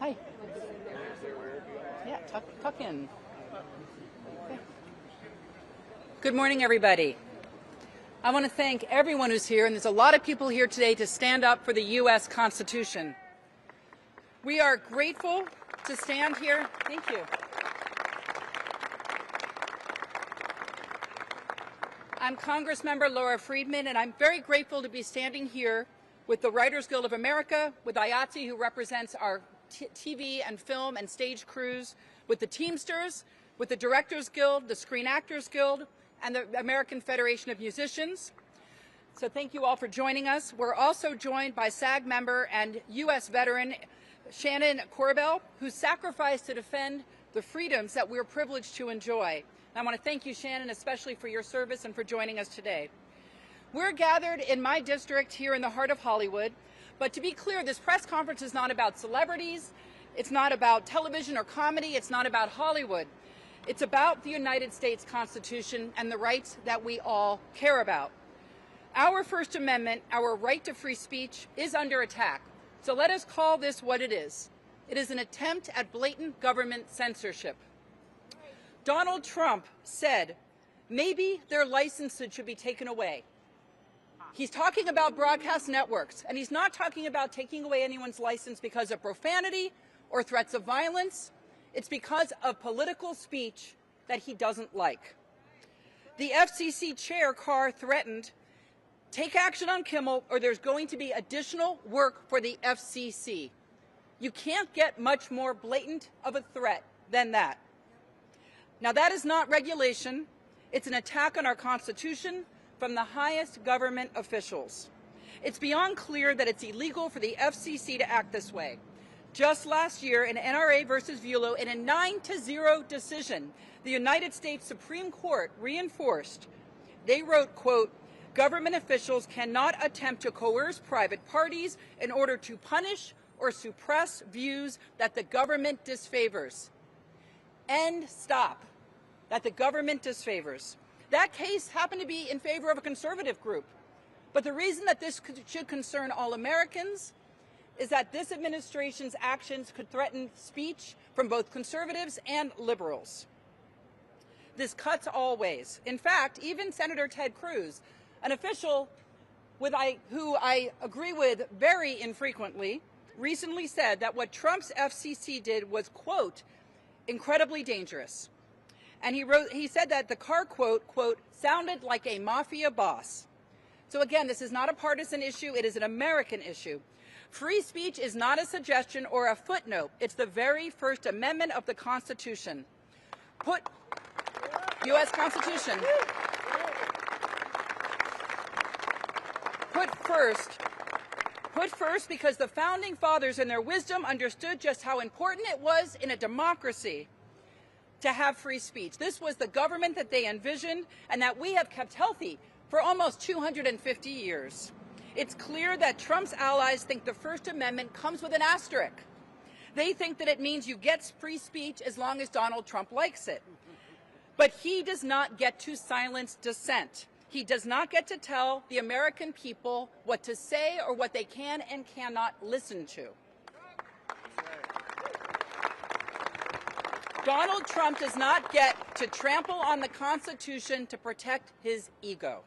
Hi. Yeah, tuck in. Okay. Good morning, everybody. I want to thank everyone who's here, and there's a lot of people here today to stand up for the U.S. Constitution. We are grateful to stand here. Thank you. I'm Congressmember Laura Friedman, and I'm very grateful to be standing here with the Writers Guild of America, with IATSE, who represents our TV and film and stage crews, with the Teamsters, with the Directors Guild, the Screen Actors Guild, and the American Federation of Musicians. So thank you all for joining us. We're also joined by SAG member and U.S. veteran Shannon Corbell, who sacrificed to defend the freedoms that we're privileged to enjoy. And I want to thank you, Shannon, especially for your service and for joining us today. We're gathered in my district here in the heart of Hollywood, but to be clear, this press conference is not about celebrities, it's not about television or comedy, it's not about Hollywood. It's about the United States Constitution and the rights that we all care about. Our First Amendment, our right to free speech, is under attack. So let us call this what it is. It is an attempt at blatant government censorship. Donald Trump said, maybe their licenses should be taken away. He's talking about broadcast networks, and he's not talking about taking away anyone's license because of profanity or threats of violence. It's because of political speech that he doesn't like. The FCC chair, Carr, threatened, take action on Kimmel or there's going to be additional work for the FCC. You can't get much more blatant of a threat than that. Now, that is not regulation. It's an attack on our Constitution from the highest government officials. It's beyond clear that it's illegal for the FCC to act this way. Just last year in NRA versus Vulo, in a 9-0 decision, the United States Supreme Court reinforced, they wrote, quote, government officials cannot attempt to coerce private parties in order to punish or suppress views that the government disfavors. End stop. That the government disfavors. That case happened to be in favor of a conservative group. But the reason that this should concern all Americans is that this administration's actions could threaten speech from both conservatives and liberals. This cuts all ways. In fact, even Senator Ted Cruz, an official who I agree with very infrequently, recently said that what Trump's FCC did was, quote, incredibly dangerous. And he said that the Carr quote, sounded like a mafia boss. So again, this is not a partisan issue, it is an American issue. Free speech is not a suggestion or a footnote. It's the very First Amendment of the Constitution. U.S. Constitution. Put first because the Founding Fathers in their wisdom understood just how important it was in a democracy to have free speech. This was the government that they envisioned and that we have kept healthy for almost 250 years. It's clear that Trump's allies think the First Amendment comes with an asterisk. They think that it means you get free speech as long as Donald Trump likes it. But he does not get to silence dissent. He does not get to tell the American people what to say or what they can and cannot listen to. Donald Trump does not get to trample on the Constitution to protect his ego.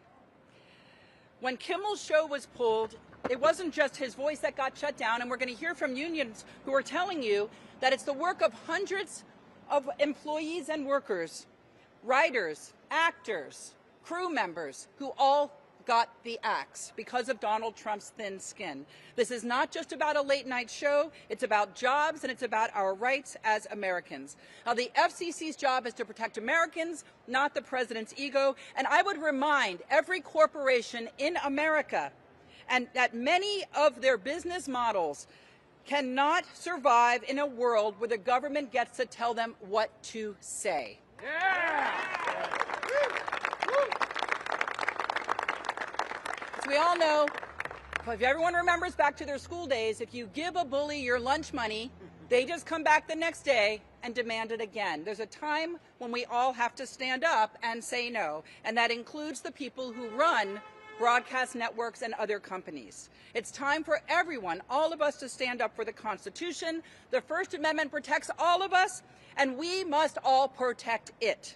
When Kimmel's show was pulled, it wasn't just his voice that got shut down, and we're going to hear from unions who are telling you that it's the work of hundreds of employees and workers, writers, actors, crew members, who all got the axe because of Donald Trump's thin skin. This is not just about a late-night show. It's about jobs, and it's about our rights as Americans. Now, the FCC's job is to protect Americans, not the president's ego. And I would remind every corporation in America and that many of their business models cannot survive in a world where the government gets to tell them what to say. Yeah! As we all know, if everyone remembers back to their school days, if you give a bully your lunch money, they just come back the next day and demand it again. There's a time when we all have to stand up and say no, and that includes the people who run broadcast networks, and other companies. It's time for everyone, all of us, to stand up for the Constitution. The First Amendment protects all of us, and we must all protect it.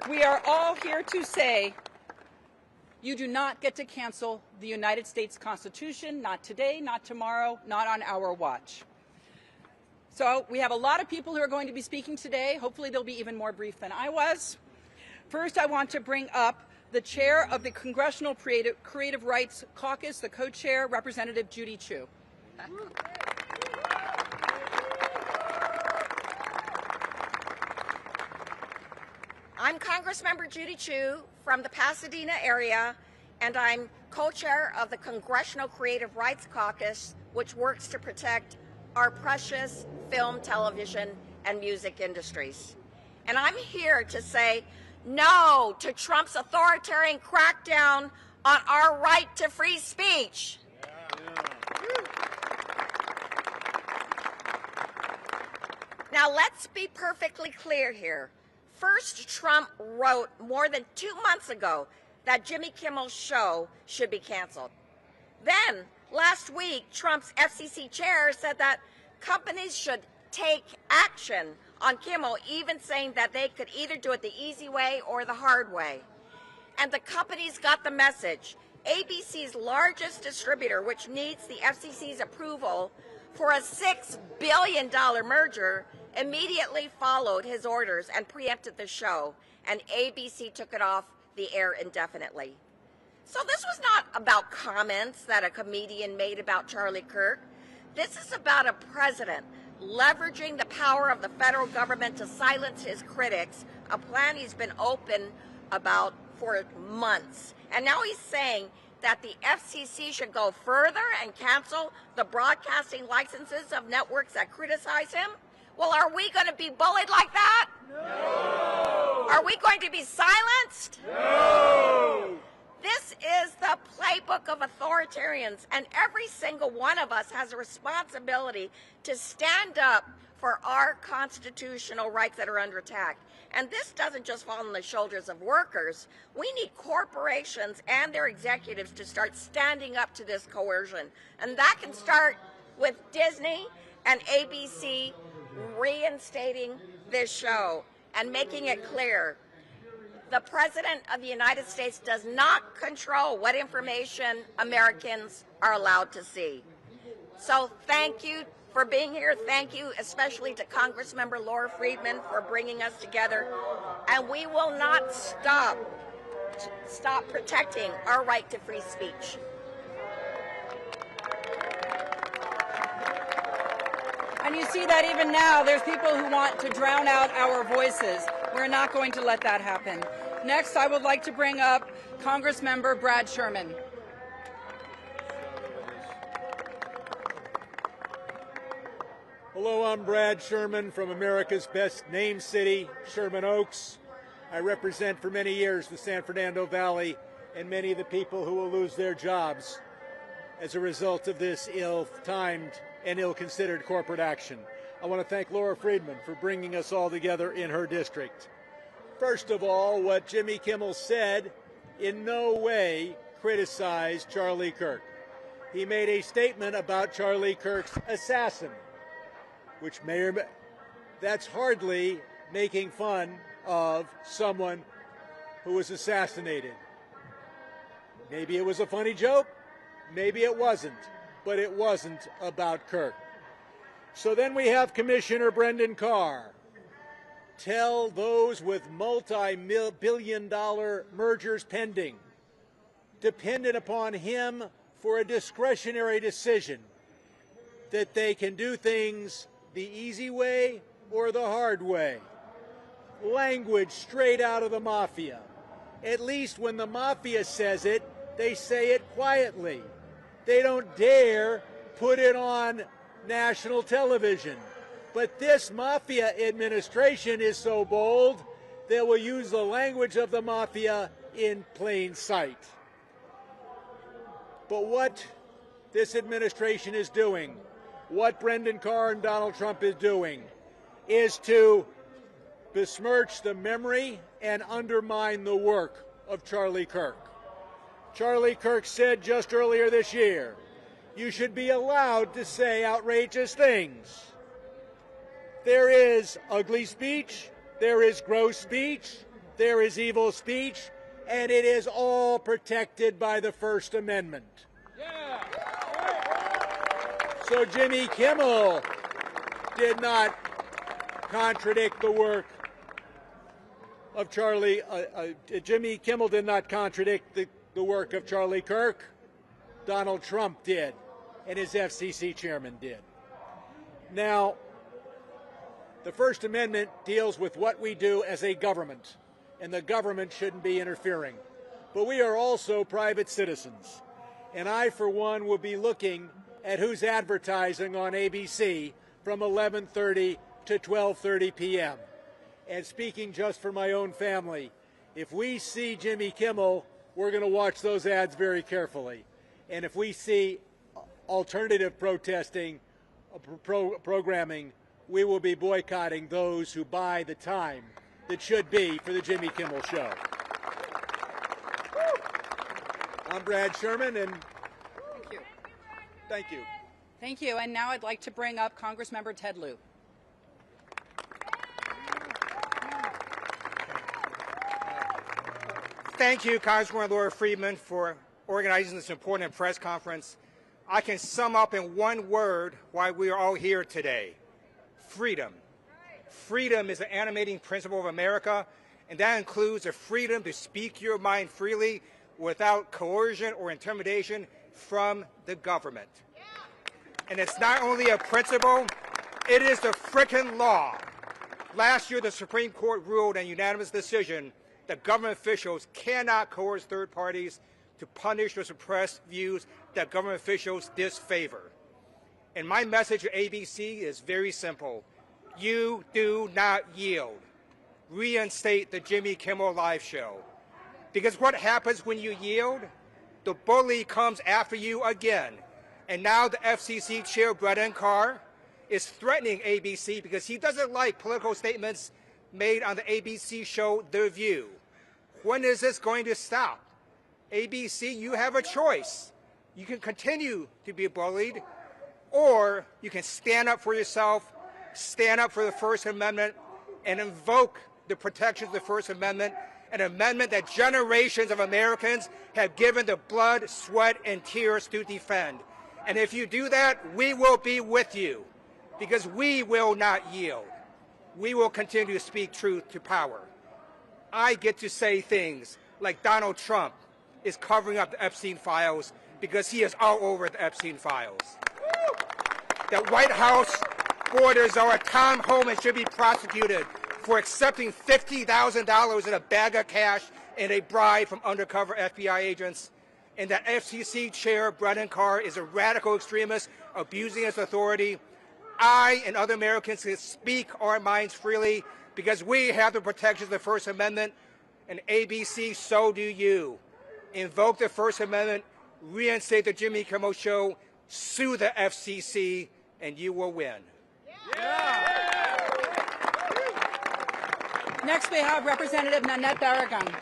We are all here to say, you do not get to cancel the United States Constitution, not today, not tomorrow, not on our watch. So we have a lot of people who are going to be speaking today. Hopefully they'll be even more brief than I was. First, I want to bring up the chair of the Congressional Creative Rights Caucus, the co-chair, Representative Judy Chu. I'm Congressmember Judy Chu from the Pasadena area, and I'm co-chair of the Congressional Creative Rights Caucus, which works to protect our precious film, television, and music industries. And I'm here to say no to Trump's authoritarian crackdown on our right to free speech. Now, let's be perfectly clear here. First, Trump wrote more than 2 months ago that Jimmy Kimmel's show should be canceled. Then, last week, Trump's FCC chair said that companies should take action on Kimmel, even saying that they could either do it the easy way or the hard way. And the companies got the message. ABC's largest distributor, which needs the FCC's approval for a $6 billion merger, immediately followed his orders and preempted the show, and ABC took it off the air indefinitely. So this was not about comments that a comedian made about Charlie Kirk. This is about a president leveraging the power of the federal government to silence his critics, a plan he's been open about for months. And now he's saying that the FCC should go further and cancel the broadcasting licenses of networks that criticize him. Well, are we going to be bullied like that? No! Are we going to be silenced? No! This is the playbook of authoritarians, and every single one of us has a responsibility to stand up for our constitutional rights that are under attack. And this doesn't just fall on the shoulders of workers. We need corporations and their executives to start standing up to this coercion. And that can start with Disney and ABC reinstating this show and making it clear the President of the United States does not control what information Americans are allowed to see. So thank you for being here. Thank you especially to Congressmember Laura Friedman for bringing us together. And we will not stop protecting our right to free speech. And you see that even now, there's people who want to drown out our voices. We're not going to let that happen. Next, I would like to bring up Congressmember Brad Sherman. Hello, I'm Brad Sherman from America's best named city, Sherman Oaks. I represent for many years the San Fernando Valley and many of the people who will lose their jobs as a result of this ill-timed and ill-considered corporate action. I want to thank Laura Friedman for bringing us all together in her district. First of all, what Jimmy Kimmel said in no way criticized Charlie Kirk. He made a statement about Charlie Kirk's assassin, which may or may, that's hardly making fun of someone who was assassinated. Maybe it was a funny joke, maybe it wasn't, but it wasn't about Kirk. So then we have Commissioner Brendan Carr tell those with multi-billion-dollar mergers pending, dependent upon him for a discretionary decision, that they can do things the easy way or the hard way. Language straight out of the mafia. At least when the mafia says it, they say it quietly. They don't dare put it on national television. But this mafia administration is so bold, they will use the language of the mafia in plain sight. But what this administration is doing, what Brendan Carr and Donald Trump is doing, is to besmirch the memory and undermine the work of Charlie Kirk. Charlie Kirk said just earlier this year, you should be allowed to say outrageous things. There is ugly speech, there is gross speech, there is evil speech, and it is all protected by the First Amendment. Yeah. So Jimmy Kimmel did not contradict the work of Charlie. Jimmy Kimmel did not contradict the work of Charlie Kirk. Donald Trump did, and his FCC chairman did. Now, the First Amendment deals with what we do as a government, and the government shouldn't be interfering. But we are also private citizens, and I, for one, will be looking at who's advertising on ABC from 11:30 to 12:30 p.m. And speaking just for my own family, if we see Jimmy Kimmel, we're going to watch those ads very carefully. And if we see alternative protesting programming, we will be boycotting those who buy the time that should be for the Jimmy Kimmel Show. I'm Brad Sherman, and Thank you. thank you. Thank you. And now I'd like to bring up Congressmember Ted Lieu. Thank you, Congresswoman Laura Friedman, for organizing this important press conference. I can sum up in one word why we are all here today: freedom. Freedom is an animating principle of America, and that includes the freedom to speak your mind freely without coercion or intimidation from the government. And it's not only a principle, it is the frickin' law. Last year, the Supreme Court ruled in a unanimous decision that government officials cannot coerce third parties to punish or suppress views that government officials disfavor. And my message to ABC is very simple. You do not yield. Reinstate the Jimmy Kimmel Live show. Because what happens when you yield? The bully comes after you again. And now the FCC chair, Brennan Carr, is threatening ABC because he doesn't like political statements made on the ABC show The View. When is this going to stop? ABC, you have a choice. You can continue to be bullied, or you can stand up for yourself, stand up for the First Amendment, and invoke the protections of the First Amendment, an amendment that generations of Americans have given the blood, sweat, and tears to defend. And if you do that, we will be with you, because we will not yield. We will continue to speak truth to power. I get to say things like Donald Trump is covering up the Epstein files because he is all over the Epstein files. That White House boarders are Tom Homan should be prosecuted for accepting $50,000 in a bag of cash and a bribe from undercover FBI agents. And that FCC chair, Brennan Carr, is a radical extremist abusing his authority. I and other Americans can speak our minds freely because we have the protections of the First Amendment, and ABC, so do you. Invoke the First Amendment, reinstate the Jimmy Kimmel Show, sue the FCC, and you will win. Yeah. Next, we have Representative Nanette Barragan.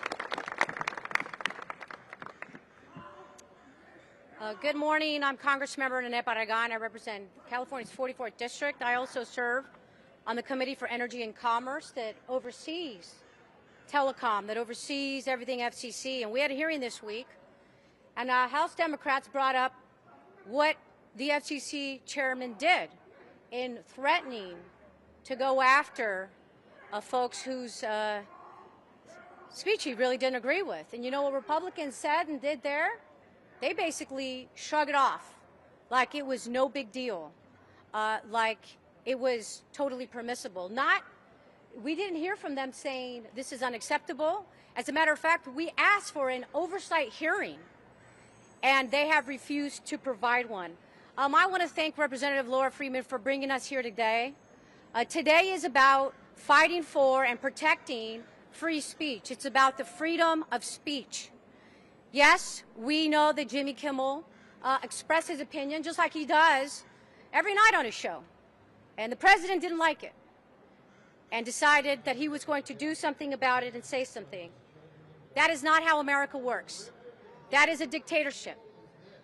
Good morning. I'm Congressmember Nanette Barragan. I represent California's 44th District. I also serve on the Committee for Energy and Commerce that oversees telecom, that oversees everything FCC. And we had a hearing this week, and House Democrats brought up what the FCC chairman did in threatening to go after folks whose speech he really didn't agree with. And you know what Republicans said and did there? They basically shrugged it off like it was no big deal, like it was totally permissible. We didn't hear from them saying this is unacceptable. As a matter of fact, we asked for an oversight hearing, and they have refused to provide one. I want to thank Representative Laura Friedman for bringing us here today. Today is about fighting for and protecting free speech. It's about the freedom of speech. Yes, we know that Jimmy Kimmel expressed his opinion just like he does every night on his show, and the president didn't like it. and decided that he was going to do something about it and say something. That is not how America works. That is a dictatorship.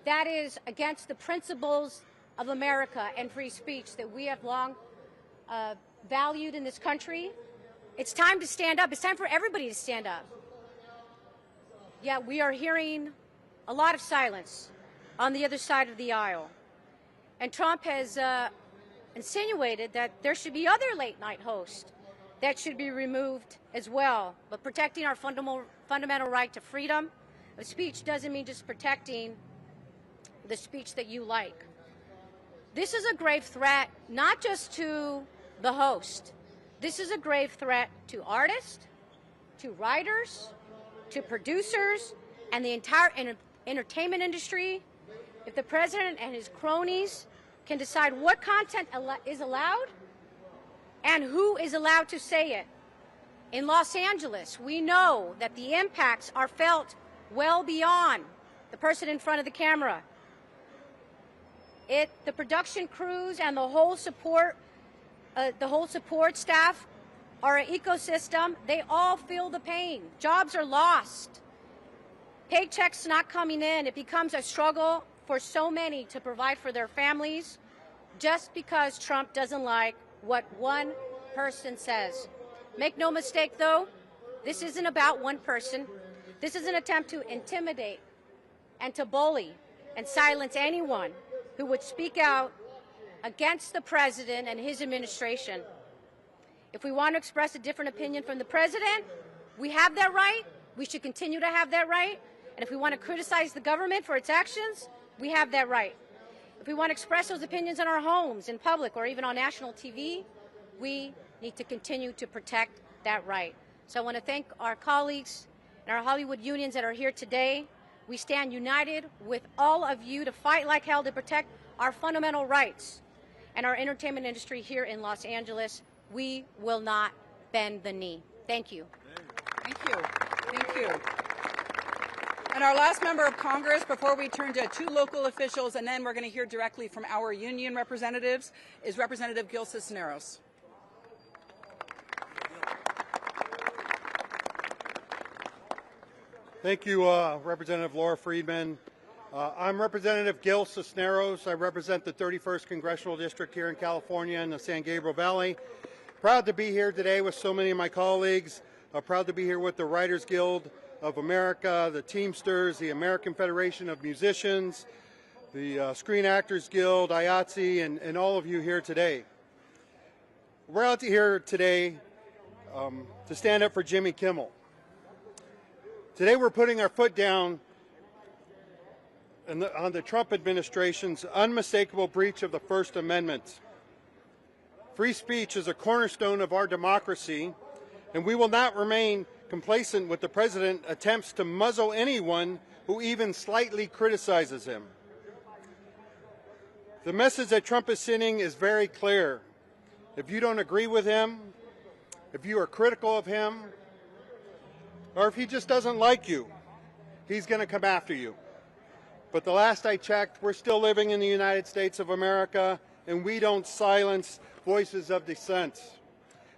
That is against the principles of America and free speech that we have long valued in this country. It's time to stand up. It's time for everybody to stand up. Yeah, we are hearing a lot of silence on the other side of the aisle. And Trump has insinuated that there should be other late-night hosts that should be removed as well. But protecting our fundamental right to freedom of speech doesn't mean just protecting the speech that you like. This is a grave threat, not just to the host. This is a grave threat to artists, to writers, to producers, and the entire entertainment industry. If the president and his cronies can decide what content is allowed and who is allowed to say it. In Los Angeles, we know that the impacts are felt well beyond the person in front of the camera. The production crews and the whole support staff are an ecosystem. They all feel the pain. Jobs are lost. Paychecks not coming in. It becomes a struggle for so many to provide for their families just because Trump doesn't like what one person says. Make no mistake, though, this isn't about one person. This is an attempt to intimidate and to bully and silence anyone who would speak out against the president and his administration. If we want to express a different opinion from the president, we have that right. We should continue to have that right. And if we want to criticize the government for its actions, we have that right. If we want to express those opinions in our homes, in public, or even on national TV, we need to continue to protect that right. So I want to thank our colleagues and our Hollywood unions that are here today. We stand united with all of you to fight like hell to protect our fundamental rights and our entertainment industry here in Los Angeles. We will not bend the knee. Thank you. Thank you. Thank you. And our last member of Congress, before we turn to two local officials, and then we're going to hear directly from our union representatives, is Representative Gil Cisneros. Thank you, Representative Laura Friedman. I'm Representative Gil Cisneros. I represent the 31st Congressional District here in California in the San Gabriel Valley. Proud to be here today with so many of my colleagues. Proud to be here with the Writers Guild of America, the Teamsters, the American Federation of Musicians, the Screen Actors Guild, IATSE, and all of you here today. We're out here today to stand up for Jimmy Kimmel. Today we're putting our foot down on the Trump administration's unmistakable breach of the First Amendment. Free speech is a cornerstone of our democracy, and we will not remain complacent with the president attempts to muzzle anyone who even slightly criticizes him. The message that Trump is sending is very clear. If you don't agree with him, if you are critical of him, or if he just doesn't like you, he's going to come after you. But the last I checked, we're still living in the United States of America, and we don't silence voices of dissent.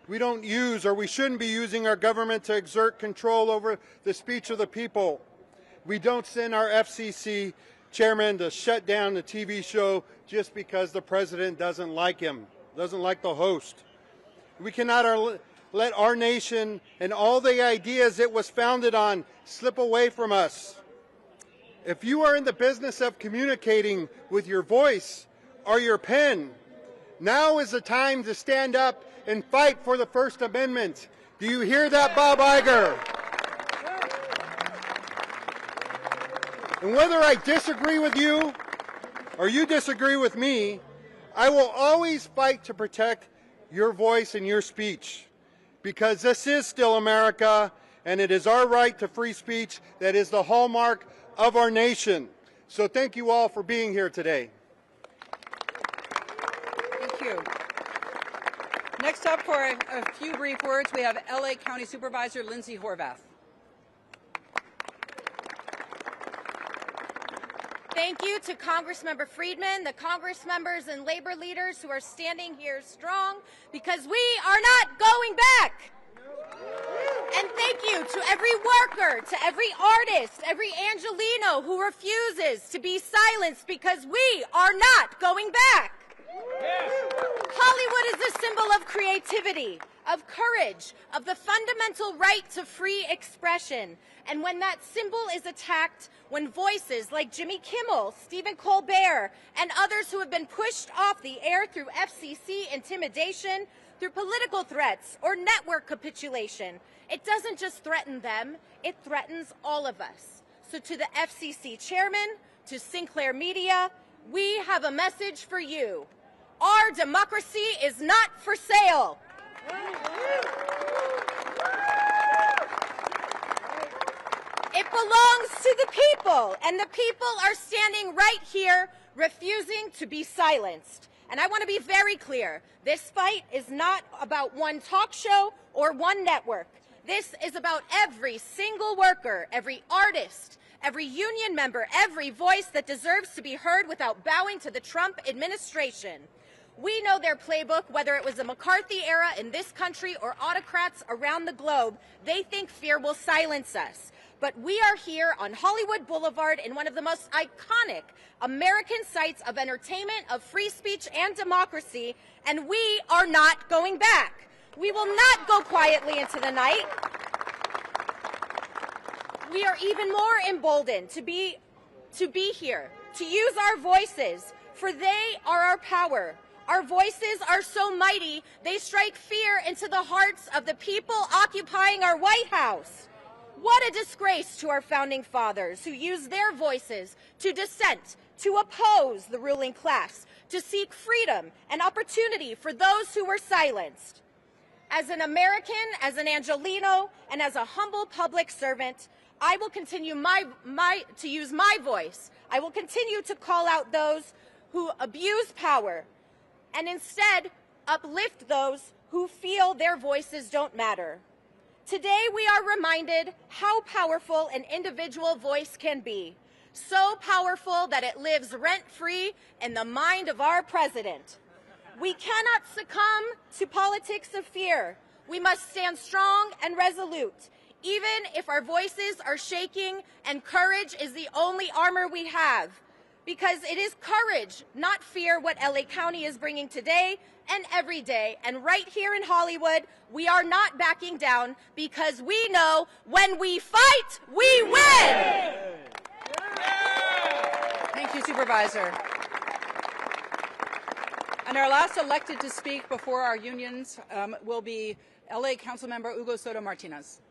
We don't use, or we shouldn't be using our government to exert control over the speech of the people. We don't send our FCC chairman to shut down the TV show just because the president doesn't like him, doesn't like the host. We cannot let our nation and all the ideas it was founded on slip away from us. If you are in the business of communicating with your voice or your pen, now is the time to stand up and fight for the First Amendment. Do you hear that, Bob Iger? And whether I disagree with you or you disagree with me, I will always fight to protect your voice and your speech, because this is still America, and it is our right to free speech that is the hallmark of our nation. So thank you all for being here today. Thank you. Next up for a few brief words, we have LA County Supervisor Lindsay Horvath. Thank you to Congressmember Friedman, the Congress members and labor leaders who are standing here strong, because we are not going back. And thank you to every worker, to every artist, every Angelino who refuses to be silenced, because we are not going back. Hollywood is a symbol of creativity, of courage, of the fundamental right to free expression. And when that symbol is attacked, when voices like Jimmy Kimmel, Stephen Colbert, and others who have been pushed off the air through FCC intimidation, through political threats or network capitulation, it doesn't just threaten them, it threatens all of us. So to the FCC chairman, to Sinclair Media, we have a message for you. Our democracy is not for sale. It belongs to the people, and the people are standing right here refusing to be silenced. And I want to be very clear, this fight is not about one talk show or one network. This is about every single worker, every artist, every union member, every voice that deserves to be heard without bowing to the Trump administration. We know their playbook, whether it was the McCarthy era in this country or autocrats around the globe. They think fear will silence us. But we are here on Hollywood Boulevard in one of the most iconic American sites of entertainment, of free speech and democracy, and we are not going back. We will not go quietly into the night. We are even more emboldened to be here, to use our voices, for they are our power. Our voices are so mighty, they strike fear into the hearts of the people occupying our White House. What a disgrace to our founding fathers who used their voices to dissent, to oppose the ruling class, to seek freedom and opportunity for those who were silenced. As an American, as an Angelino, and as a humble public servant, I will continue to use my voice. I will continue to call out those who abuse power and instead uplift those who feel their voices don't matter. Today we are reminded how powerful an individual voice can be. So powerful that it lives rent-free in the mind of our president. We cannot succumb to politics of fear. We must stand strong and resolute, even if our voices are shaking and courage is the only armor we have. Because it is courage, not fear, what LA County is bringing today and every day. And right here in Hollywood, we are not backing down, because we know when we fight, we win! Thank you, Supervisor. And our last elected to speak before our unions will be LA Councilmember Hugo Soto Martinez.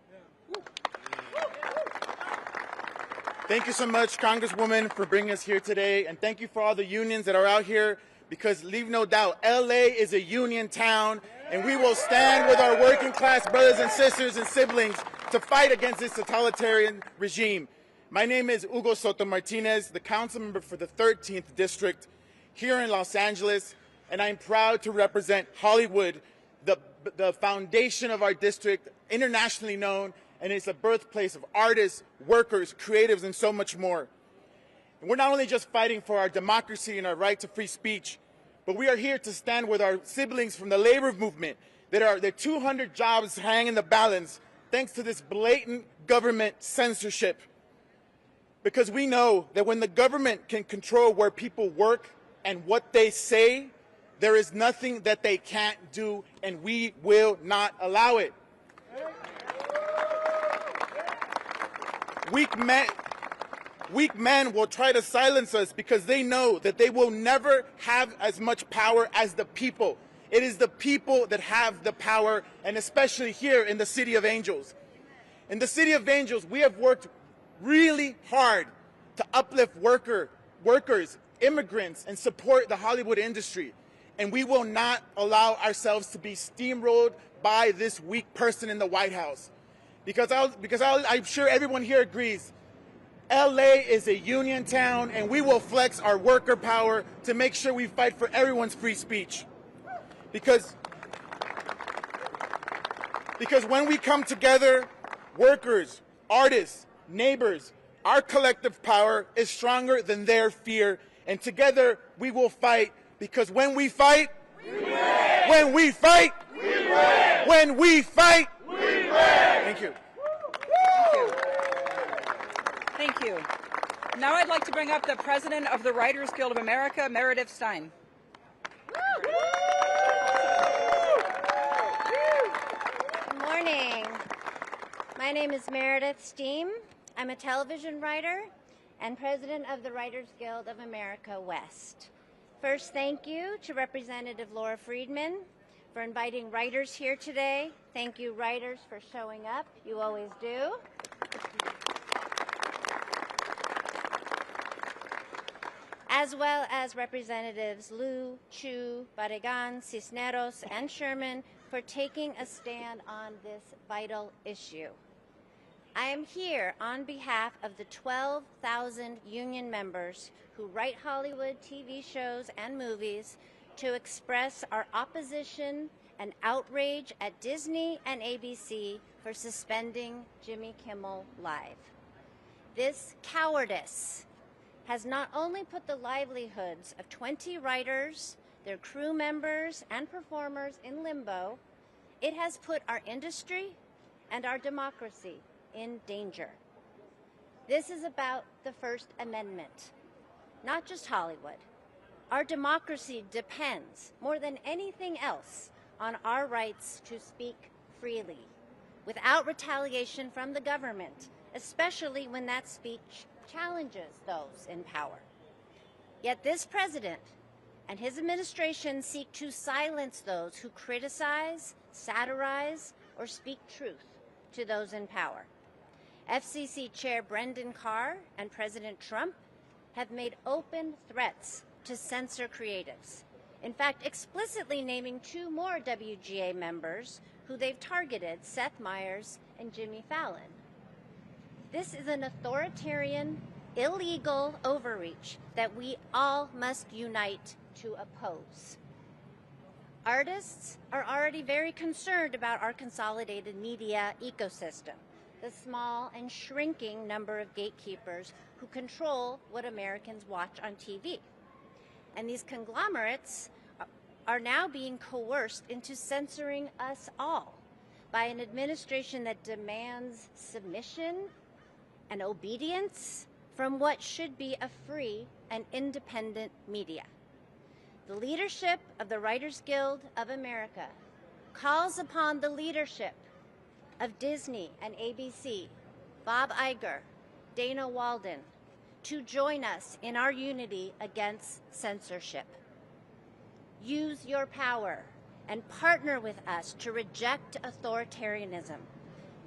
Thank you so much, Congresswoman, for bringing us here today, and thank you for all the unions that are out here, because leave no doubt, LA is a union town, and we will stand with our working class brothers and sisters and siblings to fight against this totalitarian regime. My name is Hugo Soto Martinez, the council member for the 13th District here in Los Angeles, and I'm proud to represent Hollywood, the foundation of our district, internationally known, and it's a birthplace of artists, workers, creatives, and so much more. And we're not only just fighting for our democracy and our right to free speech, but we are here to stand with our siblings from the labor movement that are their 200 jobs hang in the balance thanks to this blatant government censorship. Because we know that when the government can control where people work and what they say, there is nothing that they can't do, and we will not allow it. Weak men will try to silence us because they know that they will never have as much power as the people. It is the people that have the power, and especially here in the City of Angels. In the City of Angels, we have worked really hard to uplift workers, immigrants, and support the Hollywood industry. And we will not allow ourselves to be steamrolled by this weak person in the White House. Because I'm sure everyone here agrees, LA is a union town, and we will flex our worker power to make sure we fight for everyone's free speech. Because when we come together, workers, artists, neighbors, Our collective power is stronger than their fear, and together we will fight, because when we fight, we win. When we fight, we win. When we fight, we win. Thank you. Thank you. Now I'd like to bring up the president of the Writers Guild of America, Meredith Stein. Good morning. My name is Meredith Stein. I'm a television writer and president of the Writers Guild of America West. First, thank you to Representative Laura Friedman for inviting writers here today. Thank you, writers, for showing up. You always do. As well as Representatives Liu, Chu, Barragan, Cisneros, and Sherman for taking a stand on this vital issue. I am here on behalf of the 12,000 union members who write Hollywood TV shows and movies to express our opposition and outrage at Disney and ABC for suspending Jimmy Kimmel Live. This cowardice has not only put the livelihoods of 20 writers, their crew members, and performers in limbo, it has put our industry and our democracy in danger. This is about the First Amendment, not just Hollywood. Our democracy depends, more than anything else, on our rights to speak freely, without retaliation from the government, especially when that speech challenges those in power. Yet this president and his administration seek to silence those who criticize, satirize, or speak truth to those in power. FCC Chair Brendan Carr and President Trump have made open threats to censor creatives. In fact, explicitly naming 2 more WGA members who they've targeted, Seth Meyers and Jimmy Fallon. This is an authoritarian, illegal overreach that we all must unite to oppose. Artists are already very concerned about our consolidated media ecosystem, the small and shrinking number of gatekeepers who control what Americans watch on TV. And these conglomerates are now being coerced into censoring us all by an administration that demands submission and obedience from what should be a free and independent media. The leadership of the Writers Guild of America calls upon the leadership of Disney and ABC, Bob Iger, Dana Walden, to join us in our unity against censorship. Use your power and partner with us to reject authoritarianism.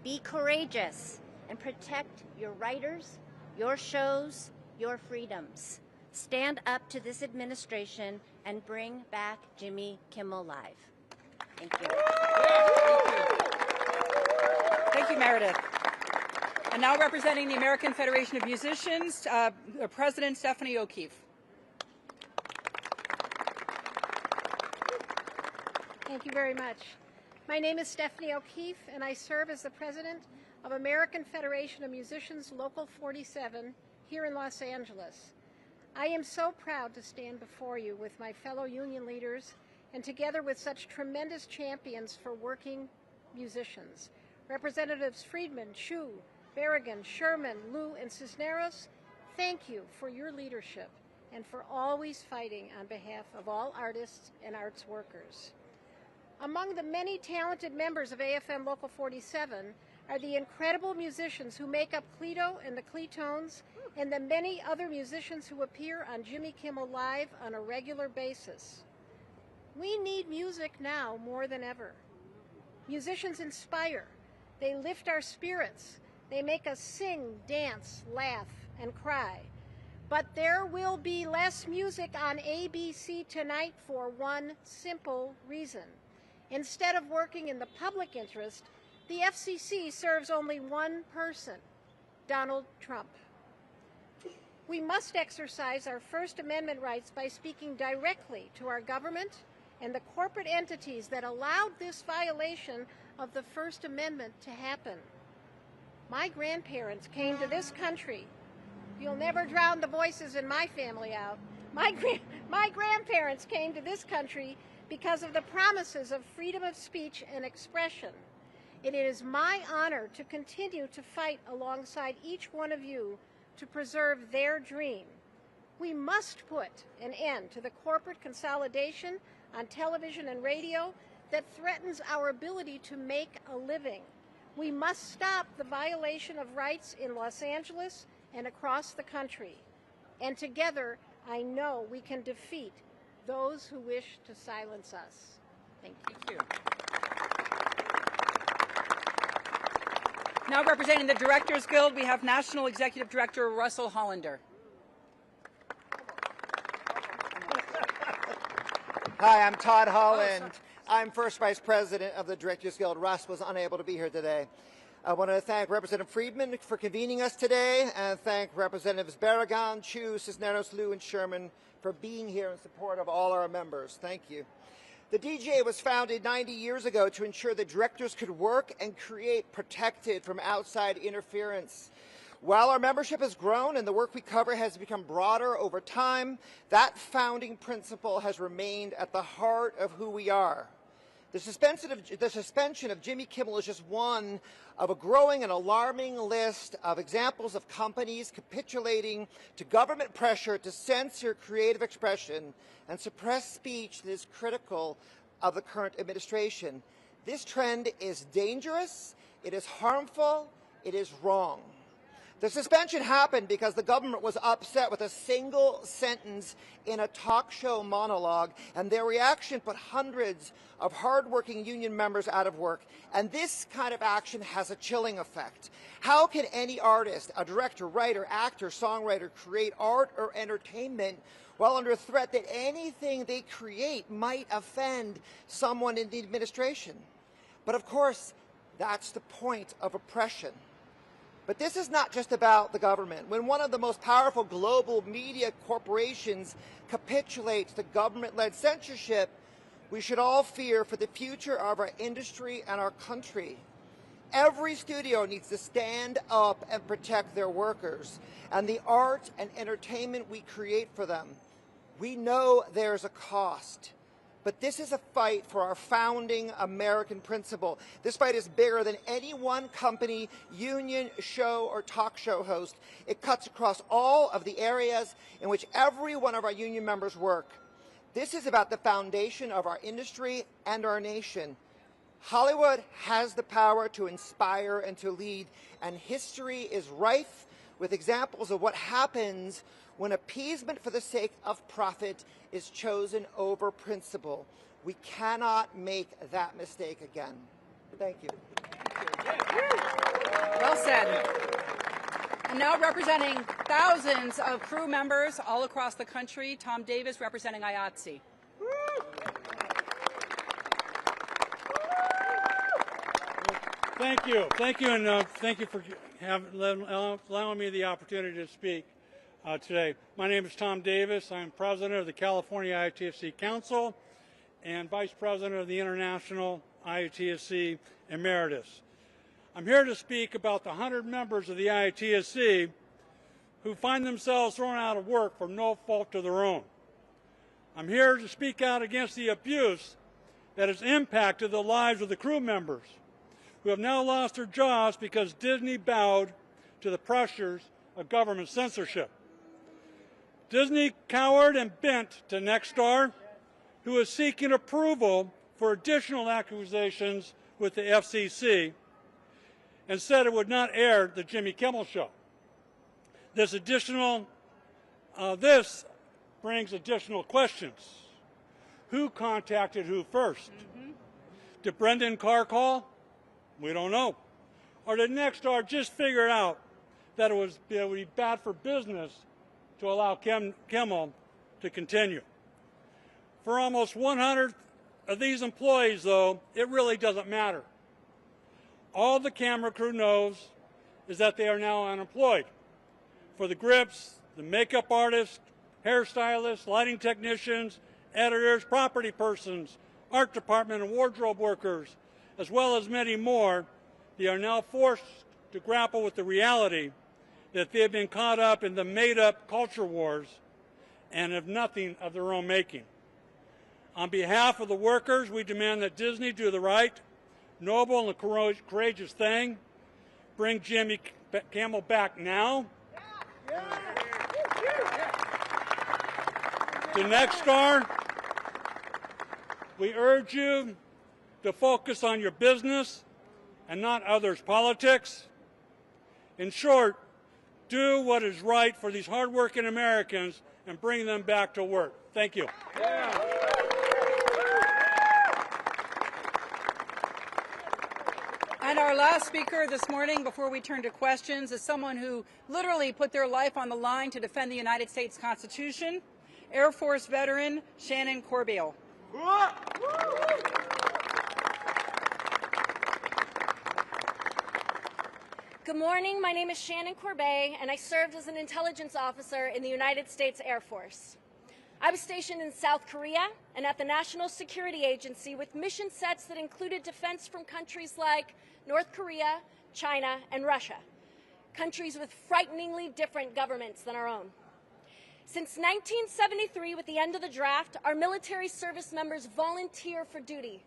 Be courageous and protect your writers, your shows, your freedoms. Stand up to this administration and bring back Jimmy Kimmel Live. Thank you. Thank you, Meredith. And now representing the American Federation of Musicians, President Stephanie O'Keefe. Thank you very much. My name is Stephanie O'Keefe, and I serve as the president of American Federation of Musicians Local 47 here in Los Angeles. I am so proud to stand before you with my fellow union leaders and together with such tremendous champions for working musicians. Representatives Friedman, Chu, Barragan, Sherman, Liu, and Cisneros, thank you for your leadership and for always fighting on behalf of all artists and arts workers. Among the many talented members of AFM Local 47 are the incredible musicians who make up Cleto and the Cletones, and the many other musicians who appear on Jimmy Kimmel Live on a regular basis. We need music now more than ever. Musicians inspire. They lift our spirits. They make us sing, dance, laugh, and cry. But there will be less music on ABC tonight for one simple reason. Instead of working in the public interest, the FCC serves only one person, Donald Trump. We must exercise our First Amendment rights by speaking directly to our government and the corporate entities that allowed this violation of the First Amendment to happen. My grandparents came to this country You'll never drown the voices in my family out. My grandparents came to this country because of the promises of freedom of speech and expression. It is my honor to continue to fight alongside each one of you to preserve their dream. We must put an end to the corporate consolidation on television and radio that threatens our ability to make a living. We must stop the violation of rights in Los Angeles and across the country. And together, I know we can defeat those who wish to silence us. Thank you. Thank you. Now representing the Directors Guild, we have National Executive Director Russell Hollander. Hi, I'm Todd Holland. I'm First Vice President of the Directors Guild. Russ was unable to be here today. I want to thank Representative Friedman for convening us today, and thank Representatives Barragan, Chu, Cisneros, Liu, and Sherman for being here in support of all our members. Thank you. The DGA was founded 90 years ago to ensure that directors could work and create protected from outside interference. While our membership has grown and the work we cover has become broader over time, that founding principle has remained at the heart of who we are. The suspension of Jimmy Kimmel is just one of a growing and alarming list of examples of companies capitulating to government pressure to censor creative expression and suppress speech that is critical of the current administration. This trend is dangerous, it is harmful, it is wrong. The suspension happened because the government was upset with a single sentence in a talk show monologue, and their reaction put hundreds of hardworking union members out of work. And this kind of action has a chilling effect. How can any artist, a director, writer, actor, songwriter create art or entertainment while under threat that anything they create might offend someone in the administration? But of course, that's the point of oppression. But this is not just about the government. When one of the most powerful global media corporations capitulates to government-led censorship, we should all fear for the future of our industry and our country. Every studio needs to stand up and protect their workers and the art and entertainment we create for them. We know there's a cost. But this is a fight for our founding American principle. This fight is bigger than any one company, union, show, or talk show host. It cuts across all of the areas in which every one of our union members work. This is about the foundation of our industry and our nation. Hollywood has the power to inspire and to lead, and history is rife with examples of what happens when appeasement for the sake of profit is chosen over principle. We cannot make that mistake again. Thank you. Well said. And now representing thousands of crew members all across the country, Tom Davis representing IATSE. Thank you, and thank you for allowing me the opportunity to speak today. My name is Tom Davis. I'm president of the California IATSE Council and vice president of the International IATSE Emeritus. I'm here to speak about the 100 members of the IATSE who find themselves thrown out of work for no fault of their own. I'm here to speak out against the abuse that has impacted the lives of the crew members who have now lost their jobs because Disney bowed to the pressures of government censorship. Disney cowered and bent to Nexstar, who is seeking approval for additional acquisitions with the FCC, and said it would not air the Jimmy Kimmel show. This brings additional questions. Who contacted who first? Did Brendan Carr call? We don't know. Or did Nexstar just figure out that it would be bad for business to allow Kimmel to continue? For almost 100 of these employees, though, it really doesn't matter. All the camera crew knows is that they are now unemployed. For the grips, the makeup artists, hairstylists, lighting technicians, editors, property persons, art department and wardrobe workers, as well as many more, they are now forced to grapple with the reality that they have been caught up in the made-up culture wars and have nothing of their own making. On behalf of the workers, we demand that Disney do the right, noble, and courageous thing. Bring Jimmy Kimmel back now. To Nexstar, we urge you to focus on your business and not others' politics. In short, do what is right for these hardworking Americans and bring them back to work. Thank you. And our last speaker this morning, before we turn to questions, is someone who literally put their life on the line to defend the United States Constitution, Air Force veteran Shannon Corbeil. Good morning. My name is Shannon Corbeil, and I served as an intelligence officer in the United States Air Force. I was stationed in South Korea and at the National Security Agency with mission sets that included defense from countries like North Korea, China, and Russia, countries with frighteningly different governments than our own. Since 1973, with the end of the draft, our military service members volunteer for duty.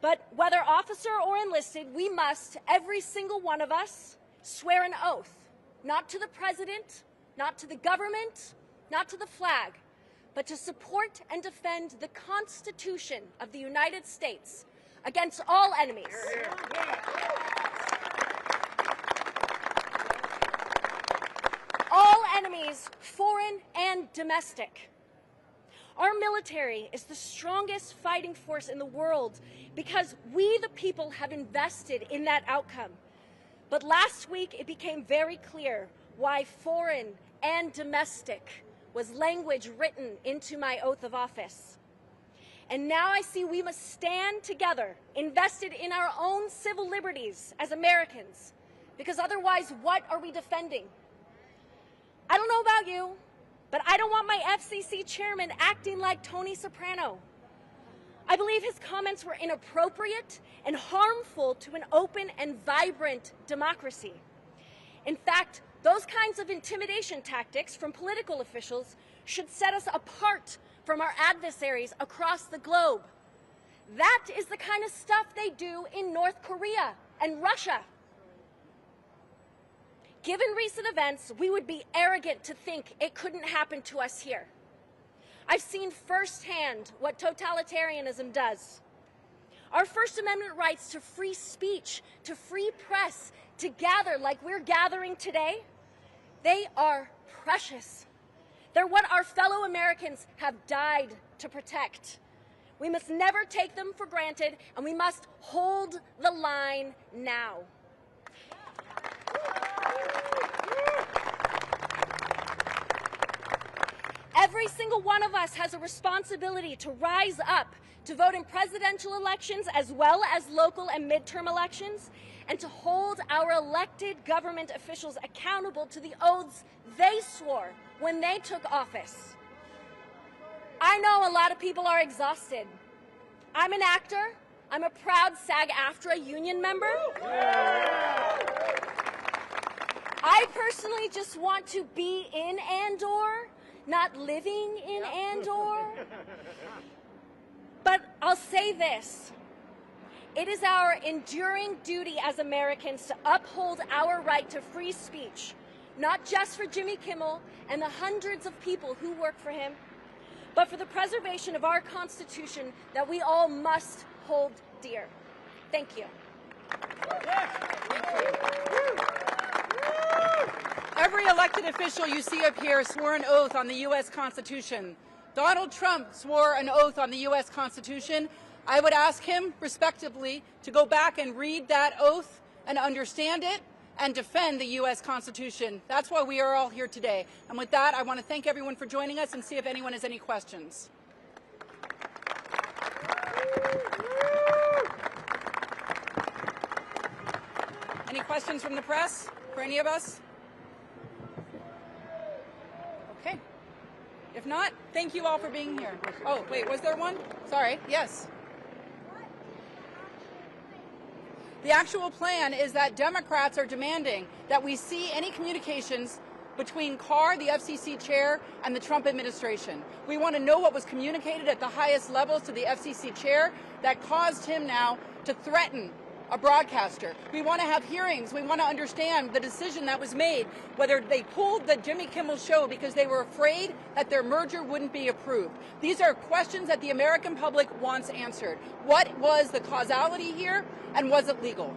But whether officer or enlisted, we must, every single one of us, swear an oath, not to the president, not to the government, not to the flag, but to support and defend the Constitution of the United States against all enemies. All enemies, foreign and domestic. Our military is the strongest fighting force in the world because we, the people, have invested in that outcome. But last week, it became very clear why foreign and domestic was language written into my oath of office. And now I see we must stand together, invested in our own civil liberties as Americans, because otherwise, what are we defending? I don't know about you, but I don't want my FCC chairman acting like Tony Soprano. I believe his comments were inappropriate and harmful to an open and vibrant democracy. In fact, those kinds of intimidation tactics from political officials should set us apart from our adversaries across the globe. That is the kind of stuff they do in North Korea and Russia. Given recent events, we would be arrogant to think it couldn't happen to us here. I've seen firsthand what totalitarianism does. Our First Amendment rights to free speech, to free press, to gather like we're gathering today, they are precious. They're what our fellow Americans have died to protect. We must never take them for granted, and we must hold the line now. Every single one of us has a responsibility to rise up, to vote in presidential elections as well as local and midterm elections, and to hold our elected government officials accountable to the oaths they swore when they took office. I know a lot of people are exhausted. I'm an actor. I'm a proud SAG-AFTRA union member. I personally just want to be in Andor, not living in Andor. But I'll say this. It is our enduring duty as Americans to uphold our right to free speech, not just for Jimmy Kimmel and the hundreds of people who work for him, but for the preservation of our Constitution that we all must hold dear. Thank you. Every elected official you see up here swore an oath on the U.S. Constitution. Donald Trump swore an oath on the U.S. Constitution. I would ask him, respectively, to go back and read that oath and understand it and defend the U.S. Constitution. That's why we are all here today. And with that, I want to thank everyone for joining us and see if anyone has any questions. Any questions from the press for any of us? Okay. If not, thank you all for being here. Oh, wait, was there one? Sorry. Yes. The actual plan is that Democrats are demanding that we see any communications between Carr, the FCC chair, and the Trump administration. We want to know what was communicated at the highest levels to the FCC chair that caused him now to threaten a broadcaster. We want to have hearings. We want to understand the decision that was made, whether they pulled the Jimmy Kimmel show because they were afraid that their merger wouldn't be approved. These are questions that the American public wants answered. What was the causality here, and was it legal?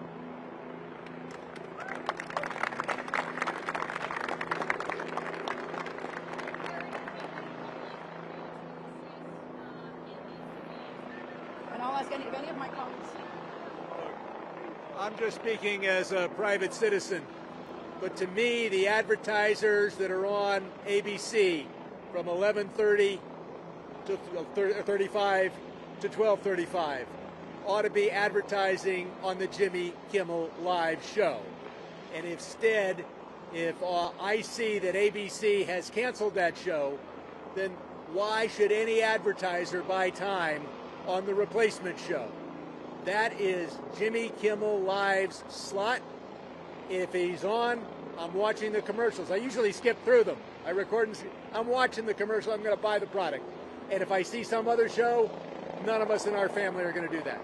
And I'll ask any of my colleagues. I'm just speaking as a private citizen, but to me, the advertisers that are on ABC from 11:30 to 35 to 12:35 ought to be advertising on the Jimmy Kimmel Live show. And instead, if I see that ABC has canceled that show, then why should any advertiser buy time on the replacement show? That is Jimmy Kimmel Live's slot. If he's on, I'm watching the commercials. I usually skip through them. I record and I'm watching the commercial. I'm going to buy the product. And if I see some other show, none of us in our family are going to do that.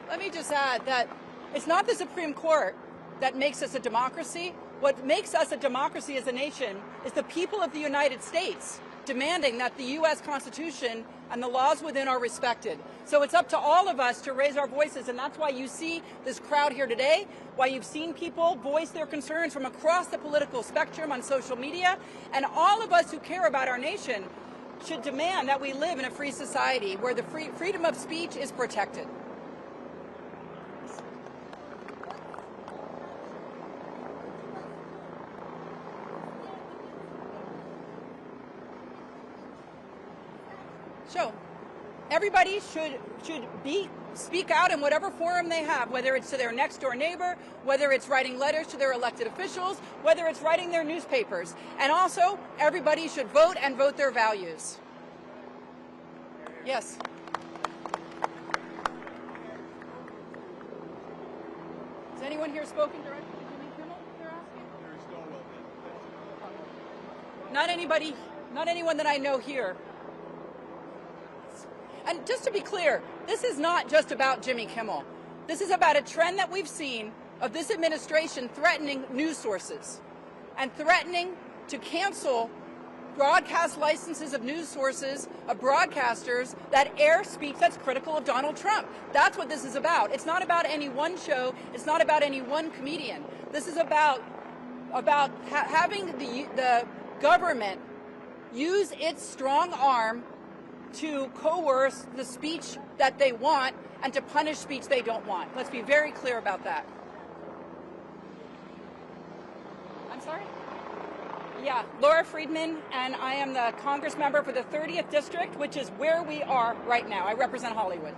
Let me just add that it's not the Supreme Court that makes us a democracy. What makes us a democracy as a nation is the people of the United States demanding that the U.S. Constitution and the laws within are respected. So it's up to all of us to raise our voices, and that's why you see this crowd here today, why you've seen people voice their concerns from across the political spectrum on social media, and all of us who care about our nation should demand that we live in a free society where the freedom of speech is protected. So everybody should speak out in whatever forum they have, whether it's to their next door neighbor, whether it's writing letters to their elected officials, whether it's writing their newspapers. And also, everybody should vote and vote their values. Yes. Has anyone here spoken directly to Jimmy Kimmel, they're asking? Not anyone that I know here. And just to be clear, this is not just about Jimmy Kimmel. This is about a trend that we've seen of this administration threatening news sources and threatening to cancel broadcast licenses of news sources, of broadcasters that air speech that's critical of Donald Trump. That's what this is about. It's not about any one show. It's not about any one comedian. This is about having the government use its strong arm to coerce the speech that they want and to punish speech they don't want. Let's be very clear about that. I'm sorry? Yeah, Laura Friedman, and I am the Congress member for the 30th District, which is where we are right now. I represent Hollywood.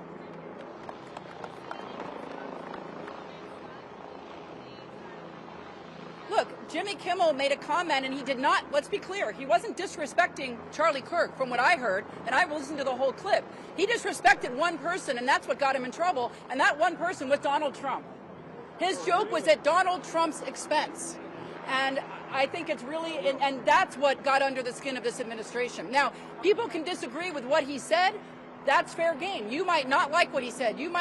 Look, Jimmy Kimmel made a comment, and he did not, let's be clear, he wasn't disrespecting Charlie Kirk, from what I heard, and I listened to the whole clip. He disrespected one person, and that's what got him in trouble, and that one person was Donald Trump. His joke was at Donald Trump's expense. And I think it's really, and that's what got under the skin of this administration. Now, people can disagree with what he said. That's fair game. You might not like what he said. You might